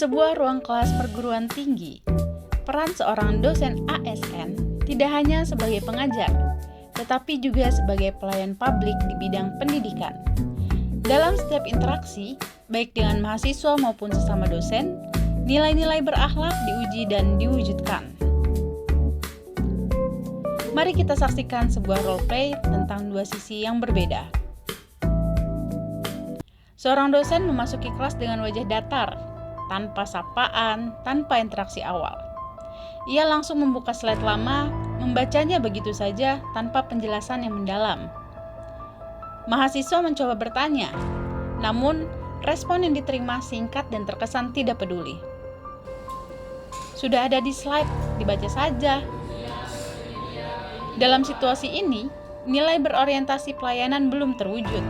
sebuah ruang kelas perguruan tinggi, peran seorang dosen ASN tidak hanya sebagai pengajar, tetapi juga sebagai pelayan publik di bidang pendidikan. Dalam setiap interaksi, baik dengan mahasiswa maupun sesama dosen, nilai-nilai berakhlak diuji dan diwujudkan. Mari kita saksikan sebuah roleplay tentang dua sisi yang berbeda. Seorang dosen memasuki kelas dengan wajah datar, tanpa sapaan, tanpa interaksi awal. Ia langsung membuka slide lama, membacanya begitu saja tanpa penjelasan yang mendalam. Mahasiswa mencoba bertanya, namun respon yang diterima singkat dan terkesan tidak peduli. Sudah ada di slide, dibaca saja. Dalam situasi ini, nilai berorientasi pelayanan belum terwujud.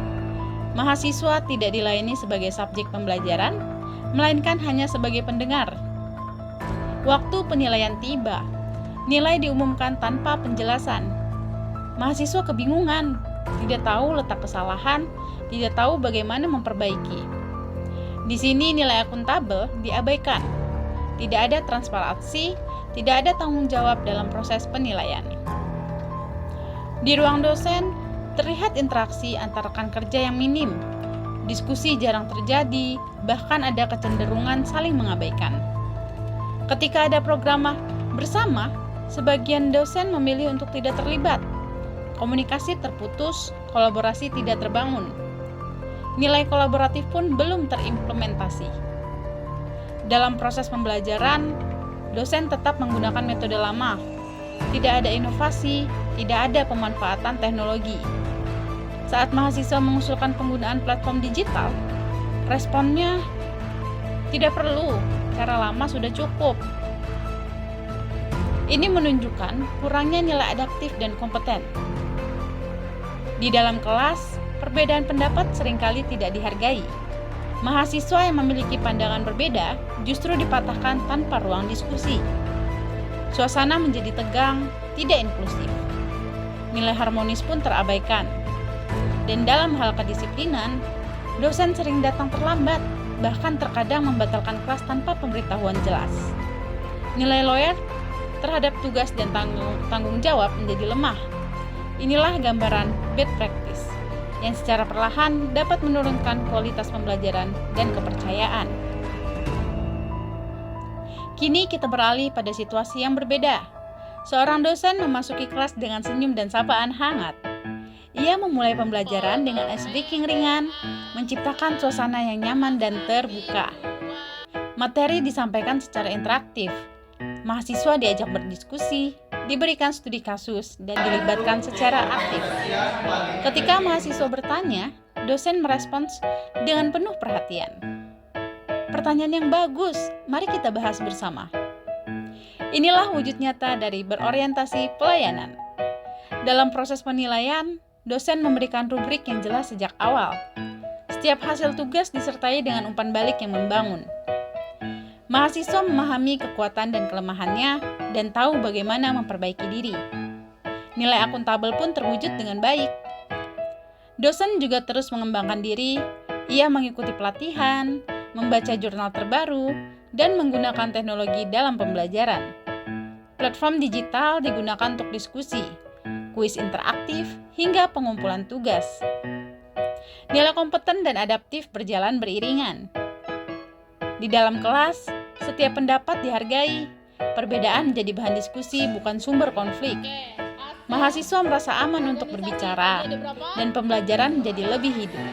Mahasiswa tidak dilayani sebagai subjek pembelajaran, melainkan hanya sebagai pendengar. Waktu penilaian tiba, nilai diumumkan tanpa penjelasan. Mahasiswa kebingungan, tidak tahu letak kesalahan, tidak tahu bagaimana memperbaiki. Di sini nilai akuntabel diabaikan. Tidak ada transparansi, tidak ada tanggung jawab dalam proses penilaian. Di ruang dosen, terlihat interaksi antara rekan kerja yang minim. Diskusi jarang terjadi, bahkan ada kecenderungan saling mengabaikan. Ketika ada program bersama, sebagian dosen memilih untuk tidak terlibat. Komunikasi terputus, kolaborasi tidak terbangun. Nilai kolaboratif pun belum terimplementasi. Dalam proses pembelajaran, dosen tetap menggunakan metode lama. Tidak ada inovasi, tidak ada pemanfaatan teknologi. Saat mahasiswa mengusulkan penggunaan platform digital, responnya tidak perlu, cara lama sudah cukup. Ini menunjukkan kurangnya nilai adaptif dan kompeten. Di dalam kelas, perbedaan pendapat seringkali tidak dihargai. Mahasiswa yang memiliki pandangan berbeda justru dipatahkan tanpa ruang diskusi. Suasana menjadi tegang, tidak inklusif. Nilai harmonis pun terabaikan. Dan dalam hal kedisiplinan, dosen sering datang terlambat, bahkan terkadang membatalkan kelas tanpa pemberitahuan jelas. Nilai lawyer terhadap tugas dan tanggung jawab menjadi lemah. Inilah gambaran bad practice yang secara perlahan dapat menurunkan kualitas pembelajaran dan kepercayaan. Kini kita beralih pada situasi yang berbeda. Seorang dosen memasuki kelas dengan senyum dan sapaan hangat. Ia memulai pembelajaran dengan ice breaking ringan, menciptakan suasana yang nyaman dan terbuka. Materi disampaikan secara interaktif. Mahasiswa diajak berdiskusi, diberikan studi kasus, dan dilibatkan secara aktif. Ketika mahasiswa bertanya, dosen merespons dengan penuh perhatian. Pertanyaan yang bagus, mari kita bahas bersama. Inilah wujud nyata dari berorientasi pelayanan. Dalam proses penilaian, dosen memberikan rubrik yang jelas sejak awal. Setiap hasil tugas disertai dengan umpan balik yang membangun. Mahasiswa memahami kekuatan dan kelemahannya dan tahu bagaimana memperbaiki diri. Nilai akuntabel pun terwujud dengan baik. Dosen juga terus mengembangkan diri. Ia mengikuti pelatihan, membaca jurnal terbaru, dan menggunakan teknologi dalam pembelajaran. Platform digital digunakan untuk diskusi, kuis interaktif, hingga pengumpulan tugas. Nilai kompeten dan adaptif berjalan beriringan. Di dalam kelas, setiap pendapat dihargai, perbedaan menjadi bahan diskusi bukan sumber konflik. Mahasiswa merasa aman untuk berbicara, dan pembelajaran menjadi lebih hidup.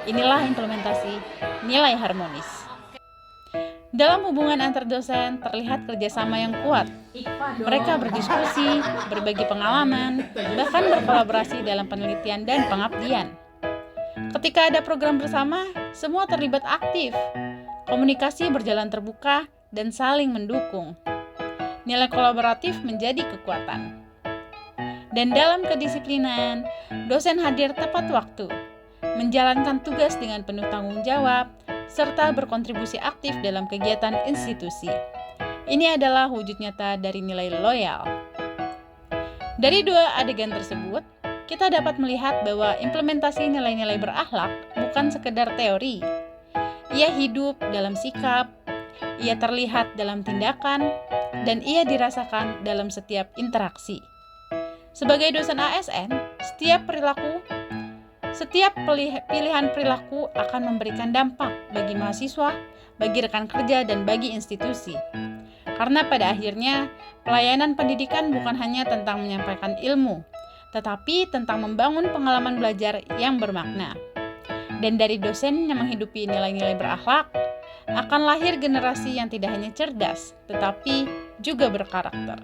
Inilah implementasi nilai harmonis. Dalam hubungan antar dosen, terlihat kerjasama yang kuat. Mereka berdiskusi, berbagi pengalaman, bahkan berkolaborasi dalam penelitian dan pengabdian. Ketika ada program bersama, semua terlibat aktif. Komunikasi berjalan terbuka dan saling mendukung. Nilai kolaboratif menjadi kekuatan. Dan dalam kedisiplinan, dosen hadir tepat waktu, menjalankan tugas dengan penuh tanggung jawab, serta berkontribusi aktif dalam kegiatan institusi. Ini adalah wujud nyata dari nilai loyal. Dari dua adegan tersebut, kita dapat melihat bahwa implementasi nilai-nilai berakhlak bukan sekedar teori. Ia hidup dalam sikap, ia terlihat dalam tindakan, dan ia dirasakan dalam setiap interaksi. Sebagai dosen ASN, setiap pilihan perilaku akan memberikan dampak bagi mahasiswa, bagi rekan kerja, dan bagi institusi. Karena pada akhirnya, pelayanan pendidikan bukan hanya tentang menyampaikan ilmu, tetapi tentang membangun pengalaman belajar yang bermakna. Dan dari dosen yang menghidupi nilai-nilai berakhlak, akan lahir generasi yang tidak hanya cerdas, tetapi juga berkarakter.